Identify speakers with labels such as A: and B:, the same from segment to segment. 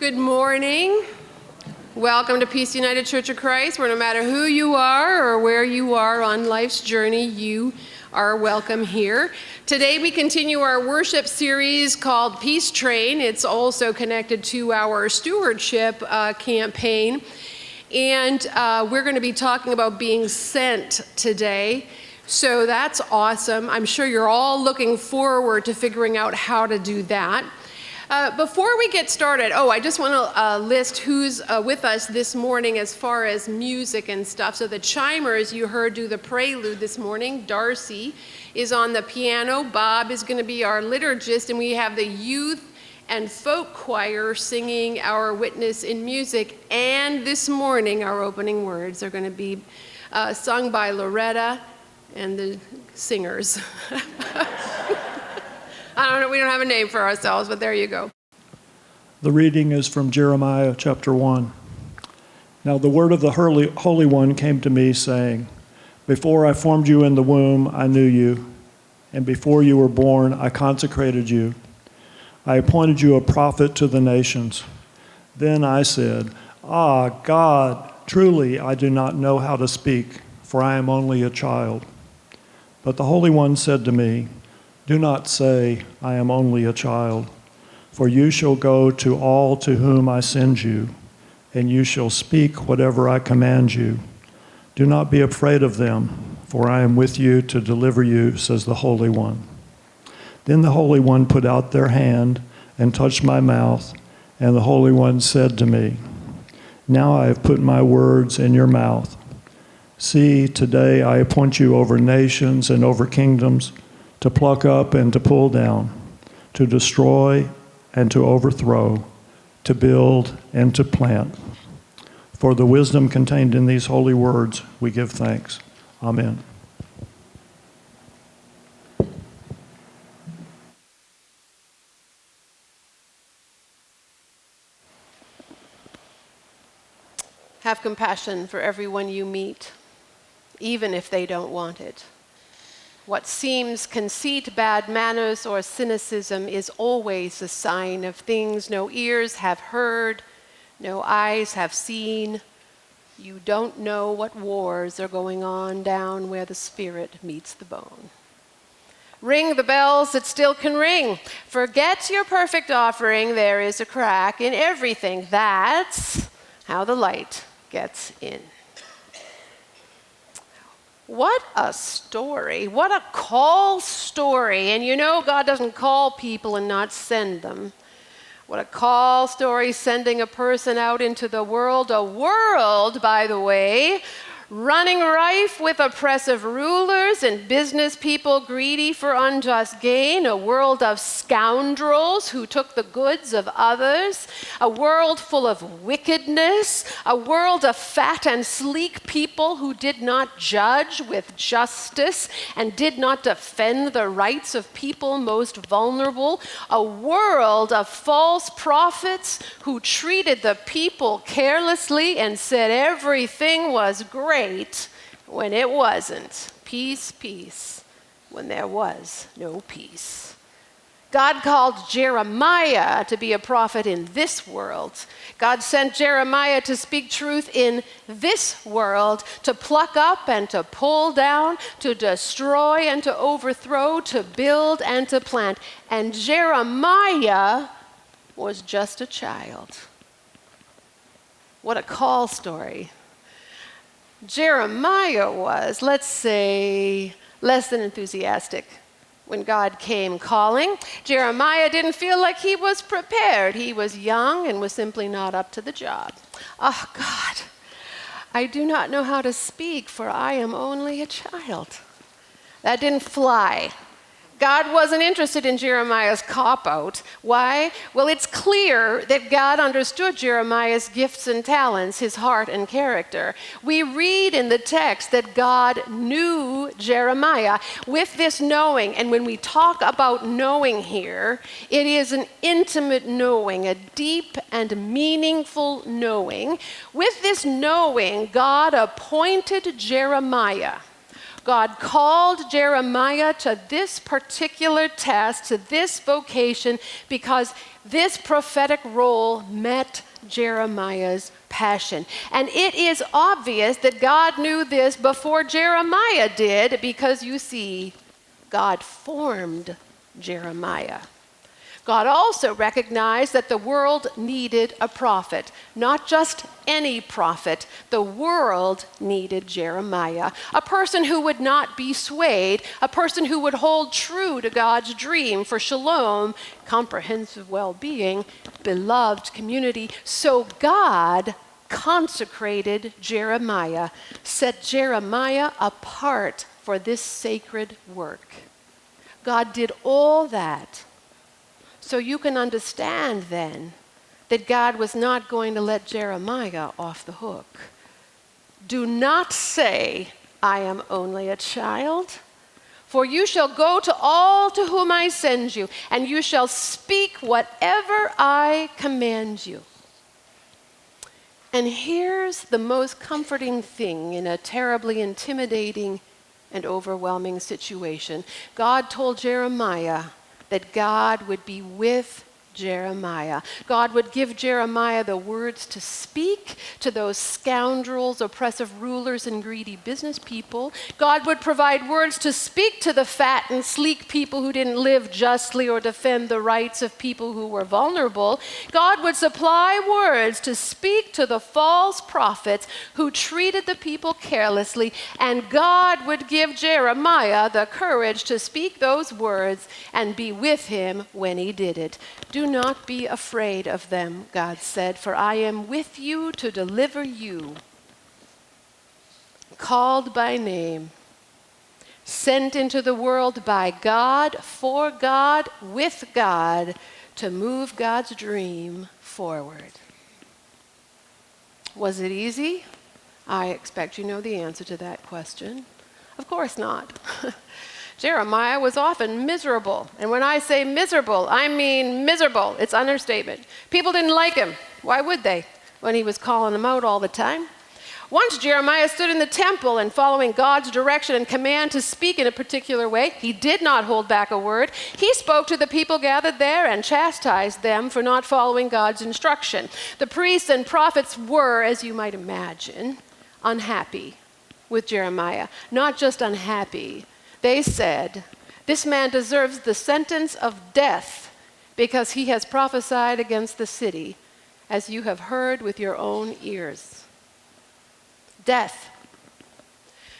A: Good morning. Welcome to Peace United Church of Christ, where no matter who you are or where you are on life's journey, you are welcome here. Today we continue our worship series called Peace Train. It's also connected to our stewardship campaign. And we're going to be talking about being sent today. So that's awesome. I'm sure you're all looking forward to figuring out how to do that. Before we get started, I just want to list who's with us this morning as far as music and stuff. So the chimers you heard do the prelude this morning. Darcy is on the piano. Bob is going to be our liturgist, and we have the youth and folk choir singing our witness in music. And this morning, our opening words are going to be sung by Loretta and the singers. I don't know, we don't have a name for ourselves, but there you go.
B: The reading is from Jeremiah chapter 1. Now the word of the Holy One came to me, saying, Before I formed you in the womb, I knew you, and before you were born, I consecrated you. I appointed you a prophet to the nations. Then I said, God, truly I do not know how to speak, for I am only a child. But the Holy One said to me, Do not say, I am only a child, for you shall go to all to whom I send you, and you shall speak whatever I command you. Do not be afraid of them, for I am with you to deliver you, says the Holy One. Then the Holy One put out their hand and touched my mouth, and the Holy One said to me, Now I have put my words in your mouth. See, today I appoint you over nations and over kingdoms, to pluck up and to pull down, to destroy and to overthrow, to build and to plant. For the wisdom contained in these holy words, we give thanks. Amen.
A: Have compassion for everyone you meet, even if they don't want it. What seems conceit, bad manners, or cynicism is always a sign of things no ears have heard, no eyes have seen. You don't know what wars are going on down where the spirit meets the bone. Ring the bells that still can ring. Forget your perfect offering. There is a crack in everything. That's how the light gets in. What a story. What a call story. And you know God doesn't call people and not send them. What a call story, sending a person out into the world. A world, by the way, running rife with oppressive rulers and business people greedy for unjust gain, a world of scoundrels who took the goods of others, a world full of wickedness, a world of fat and sleek people who did not judge with justice and did not defend the rights of people most vulnerable, a world of false prophets who treated the people carelessly and said everything was great when it wasn't. Peace, peace, when there was no peace. God called Jeremiah to be a prophet in this world. God sent Jeremiah to speak truth in this world, to pluck up and to pull down, to destroy and to overthrow, to build and to plant. And Jeremiah was just a child. What a call story. Jeremiah was, let's say, less than enthusiastic when God came calling. Jeremiah didn't feel like he was prepared. He was young and was simply not up to the job. Oh, God, I do not know how to speak, for I am only a child. That didn't fly. God wasn't interested in Jeremiah's cop-out. Why? Well, it's clear that God understood Jeremiah's gifts and talents, his heart and character. We read in the text that God knew Jeremiah with this knowing. And when we talk about knowing here, it is an intimate knowing, a deep and meaningful knowing. With this knowing, God appointed Jeremiah, God called Jeremiah to this particular task, to this vocation, because this prophetic role met Jeremiah's passion. And it is obvious that God knew this before Jeremiah did, because you see, God formed Jeremiah. God also recognized that the world needed a prophet, not just any prophet. The world needed Jeremiah, a person who would not be swayed, a person who would hold true to God's dream for shalom, comprehensive well-being, beloved community. So God consecrated Jeremiah, set Jeremiah apart for this sacred work. God did all that so you can understand then that God was not going to let Jeremiah off the hook. Do not say, I am only a child, for you shall go to all to whom I send you, and you shall speak whatever I command you. And here's the most comforting thing in a terribly intimidating and overwhelming situation. God told Jeremiah that God would be with Jeremiah. God would give Jeremiah the words to speak to those scoundrels, oppressive rulers, and greedy business people. God would provide words to speak to the fat and sleek people who didn't live justly or defend the rights of people who were vulnerable. God would supply words to speak to the false prophets who treated the people carelessly, and God would give Jeremiah the courage to speak those words and be with him when he did it. Do not be afraid of them, God said, for I am with you to deliver you. Called by name, sent into the world by God, for God, with God, to move God's dream forward. Was it easy? I expect you know the answer to that question. Of course not. Jeremiah was often miserable. And when I say miserable, I mean miserable. It's understatement. People didn't like him. Why would they? When he was calling them out all the time. Once Jeremiah stood in the temple and following God's direction and command to speak in a particular way, he did not hold back a word. He spoke to the people gathered there and chastised them for not following God's instruction. The priests and prophets were, as you might imagine, unhappy with Jeremiah. Not just unhappy. They said, this man deserves the sentence of death because he has prophesied against the city, as you have heard with your own ears. Death.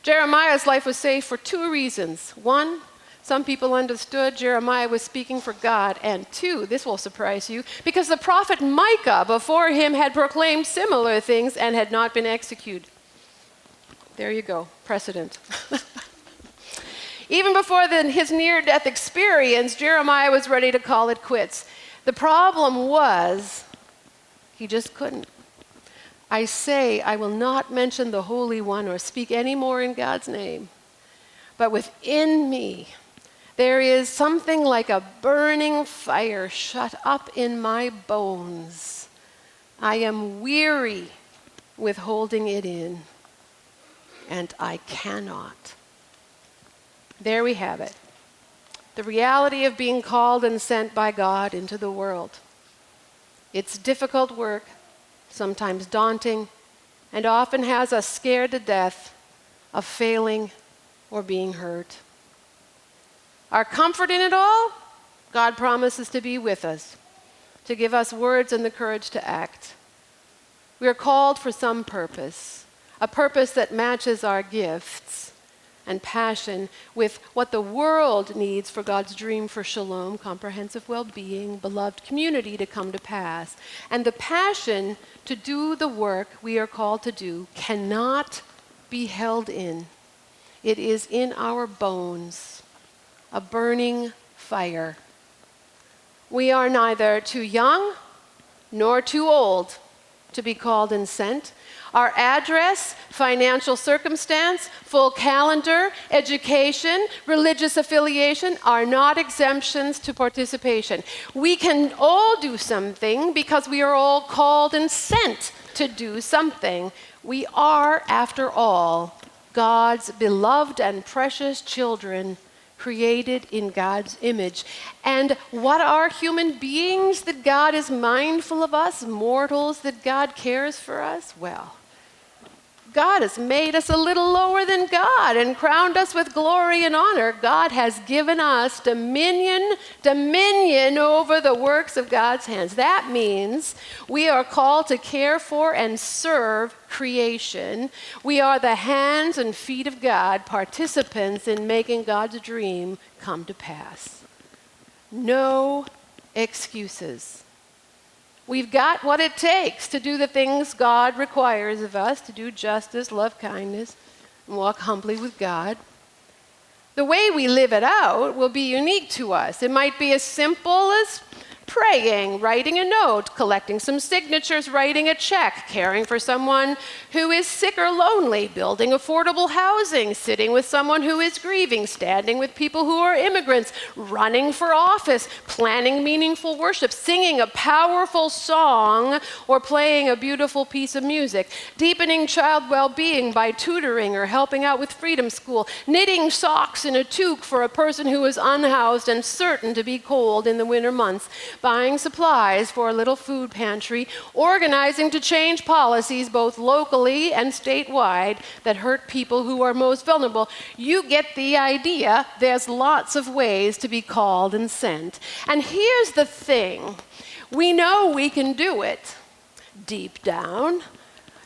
A: Jeremiah's life was saved for two reasons. One, some people understood Jeremiah was speaking for God. And two, this will surprise you, because the prophet Micah before him had proclaimed similar things and had not been executed. There you go, precedent. Even before his near-death experience, Jeremiah was ready to call it quits. The problem was, he just couldn't. I say, I will not mention the Holy One or speak any more in God's name. But within me, there is something like a burning fire shut up in my bones. I am weary with holding it in, and I cannot. There we have it. The reality of being called and sent by God into the world. It's difficult work, sometimes daunting, and often has us scared to death of failing or being hurt. Our comfort in it all, God promises to be with us, to give us words and the courage to act. We are called for some purpose, a purpose that matches our gifts and passion with what the world needs for God's dream for shalom, comprehensive well-being, beloved community to come to pass. And the passion to do the work we are called to do cannot be held in. It is in our bones, a burning fire. We are neither too young nor too old to be called and sent. Our address, financial circumstance, full calendar, education, religious affiliation are not exemptions to participation. We can all do something because we are all called and sent to do something. We are, after all, God's beloved and precious children, created in God's image. And what are human beings that God is mindful of us, mortals that God cares for us? Well, God has made us a little lower than God and crowned us with glory and honor. God has given us dominion over the works of God's hands. That means we are called to care for and serve creation. We are the hands and feet of God, participants in making God's dream come to pass. No excuses. We've got what it takes to do the things God requires of us, to do justice, love kindness, and walk humbly with God. The way we live it out will be unique to us. It might be as simple as praying, writing a note, collecting some signatures, writing a check, caring for someone who is sick or lonely, building affordable housing, sitting with someone who is grieving, standing with people who are immigrants, running for office, planning meaningful worship, singing a powerful song, or playing a beautiful piece of music, deepening child well-being by tutoring or helping out with Freedom School, knitting socks in a toque for a person who is unhoused and certain to be cold in the winter months, buying supplies for a little food pantry, organizing to change policies both locally and statewide that hurt people who are most vulnerable. You get the idea. There's lots of ways to be called and sent. And here's the thing. We know we can do it deep down.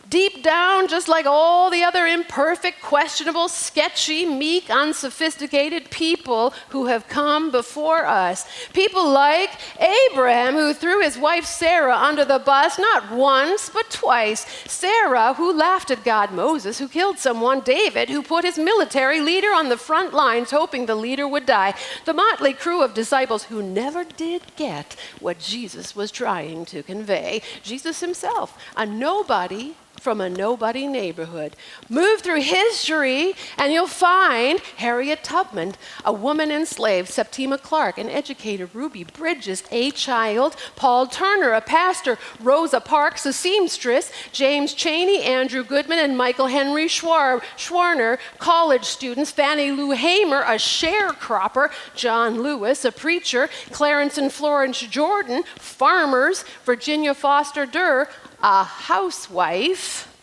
A: Deep down, just like all the other imperfect, questionable, sketchy, meek, unsophisticated people who have come before us. People like Abraham, who threw his wife Sarah under the bus not once, but twice. Sarah, who laughed at God. Moses, who killed someone. David, who put his military leader on the front lines, hoping the leader would die. The motley crew of disciples who never did get what Jesus was trying to convey. Jesus himself, a nobody from a nobody neighborhood. Move through history and you'll find Harriet Tubman, a woman enslaved, Septima Clark, an educator, Ruby Bridges, a child, Paul Turner, a pastor, Rosa Parks, a seamstress, James Chaney, Andrew Goodman, and Michael Henry Schwerner, college students, Fannie Lou Hamer, a sharecropper, John Lewis, a preacher, Clarence and Florence Jordan, farmers, Virginia Foster Durr, a housewife.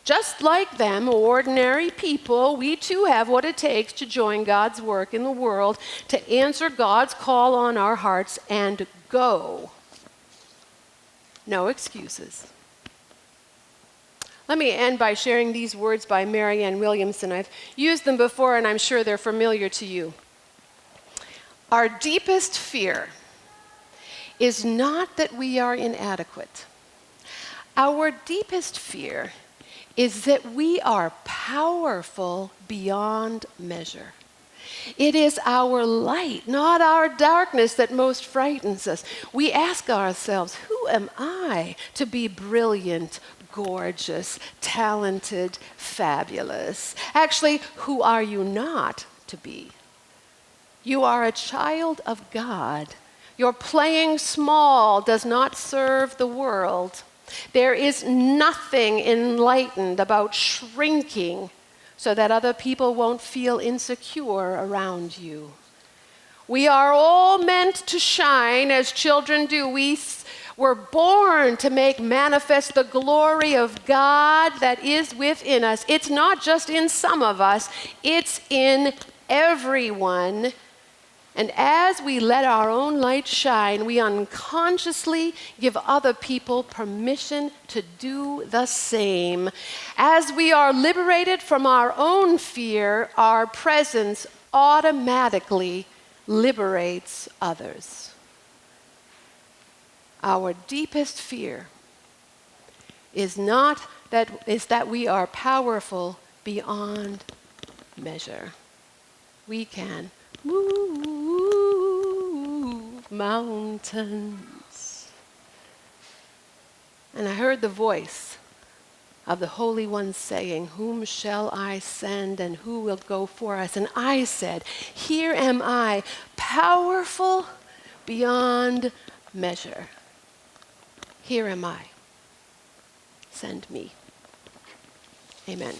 A: Just like them, ordinary people, we too have what it takes to join God's work in the world, to answer God's call on our hearts and go. No excuses. Let me end by sharing these words by Marianne Williamson. I've used them before and I'm sure they're familiar to you. Our deepest fear is not that we are inadequate. Our deepest fear is that we are powerful beyond measure. It is our light, not our darkness, that most frightens us. We ask ourselves, who am I to be brilliant, gorgeous, talented, fabulous? Actually, who are you not to be? You are a child of God. Your playing small does not serve the world. There is nothing enlightened about shrinking so that other people won't feel insecure around you. We are all meant to shine as children do. We were born to make manifest the glory of God that is within us. It's not just in some of us, it's in everyone. And as we let our own light shine, we unconsciously give other people permission to do the same. As we are liberated from our own fear, our presence automatically liberates others. Our deepest fear is that we are powerful beyond measure. We can move mountains. And I heard the voice of the Holy One saying, "Whom shall I send and who will go for us?" And I said, "Here am I, powerful beyond measure. Here am I. Send me." Amen.